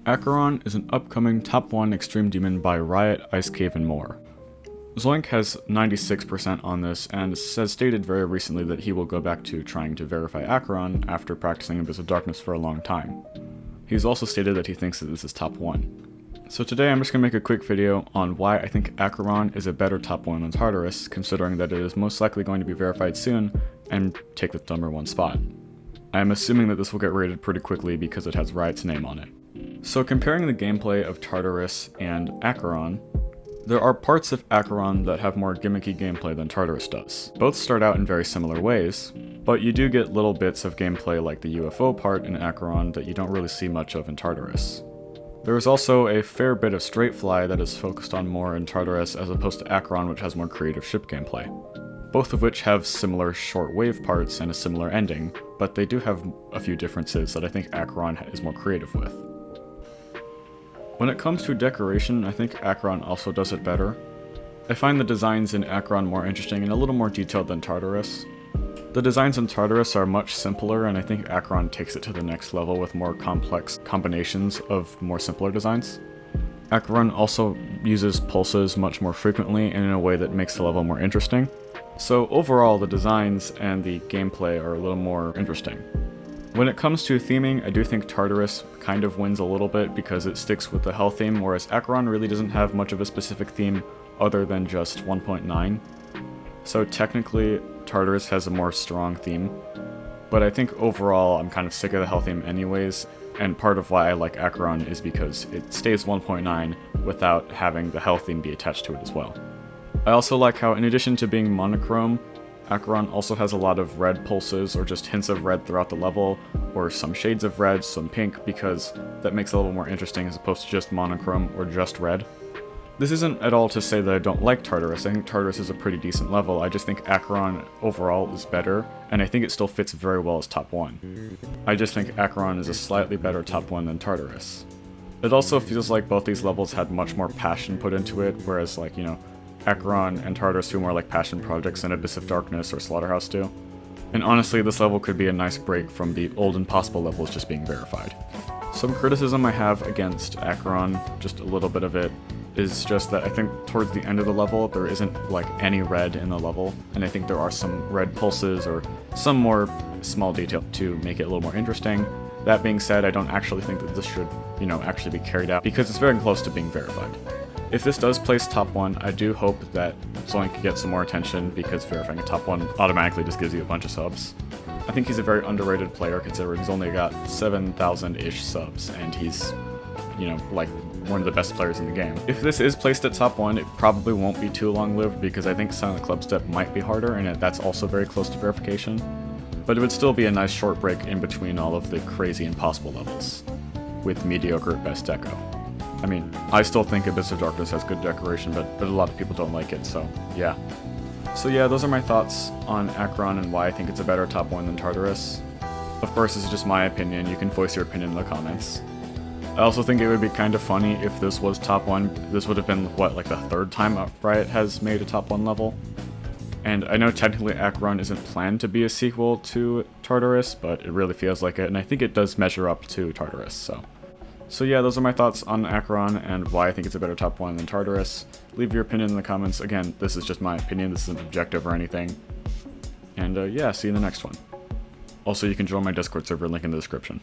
Acheron is an upcoming top 1 extreme demon by Riot, Ice Cave, and more. Zoink has 96% on this and has stated very recently that he will go back to trying to verify Acheron after practicing Abyss of Darkness for a long time. He's also stated that he thinks that this is top 1. So today I'm just going to make a quick video on why I think Acheron is a better top 1 than Tartarus, considering that it is most likely going to be verified soon and take the number 1 spot. I am assuming that this will get rated pretty quickly because it has Riot's name on it. So comparing the gameplay of Tartarus and Acheron, there are parts of Acheron that have more gimmicky gameplay than Tartarus does. Both start out in very similar ways, but you do get little bits of gameplay like the UFO part in Acheron that you don't really see much of in Tartarus. There is also a fair bit of straight fly that is focused on more in Tartarus as opposed to Acheron, which has more creative ship gameplay. Both of which have similar short wave parts and a similar ending, but they do have a few differences that I think Acheron is more creative with. When it comes to decoration, I think Acheron also does it better. I find the designs in Acheron more interesting and a little more detailed than Tartarus. The designs in Tartarus are much simpler, and I think Acheron takes it to the next level with more complex combinations of more simpler designs. Acheron also uses pulses much more frequently and in a way that makes the level more interesting. So overall, the designs and the gameplay are a little more interesting. When it comes to theming, I do think Tartarus kind of wins a little bit because it sticks with the hell theme, whereas Acheron really doesn't have much of a specific theme other than just 1.9. So technically, Tartarus has a more strong theme, but I think overall I'm kind of sick of the hell theme anyways, and part of why I like Acheron is because it stays 1.9 without having the hell theme be attached to it as well. I also like how, in addition to being monochrome, Acheron also has a lot of red pulses or just hints of red throughout the level, or some shades of red, some pink, because that makes it a little more interesting as opposed to just monochrome or just red. This isn't at all to say that I don't like Tartarus. I think Tartarus is a pretty decent level. I just think Acheron overall is better, and I think it still fits very well as top 1. I just think Acheron is a slightly better top 1 than Tartarus. It also feels like both these levels had much more passion put into it, whereas Acheron and Tartarus do more like passion projects than Abyss of Darkness or Slaughterhouse do. And honestly, this level could be a nice break from the old impossible levels just being verified. Some criticism I have against Acheron, just a little bit of it, is just that I think towards the end of the level there isn't any red in the level, and I think there are some red pulses or some more small detail to make it a little more interesting. That being said, I don't actually think that this should, actually be carried out because it's very close to being verified. If this does place top 1, I do hope that Zoink gets some more attention because verifying a top 1 automatically just gives you a bunch of subs. I think he's a very underrated player considering he's only got 7,000-ish subs and he's, one of the best players in the game. If this is placed at top 1, it probably won't be too long-lived because I think Silent Clubstep might be harder and that's also very close to verification. But it would still be a nice short break in between all of the crazy impossible levels, with mediocre at best deco. I mean, I still think Abyss of Darkness has good decoration, but a lot of people don't like it, so yeah. So yeah, those are my thoughts on Acheron and why I think it's a better top 1 than Tartarus. Of course, this is just my opinion, you can voice your opinion in the comments. I also think it would be kind of funny if this was top 1. This would have been, the 3rd time Riot has made a top 1 level? And I know technically Acheron isn't planned to be a sequel to Tartarus, but it really feels like it, and I think it does measure up to Tartarus, So yeah, those are my thoughts on Acheron and why I think it's a better top 1 than Tartarus. Leave your opinion in the comments. Again, this is just my opinion, this isn't objective or anything. And yeah, see you in the next one. Also, you can join my Discord server, link in the description.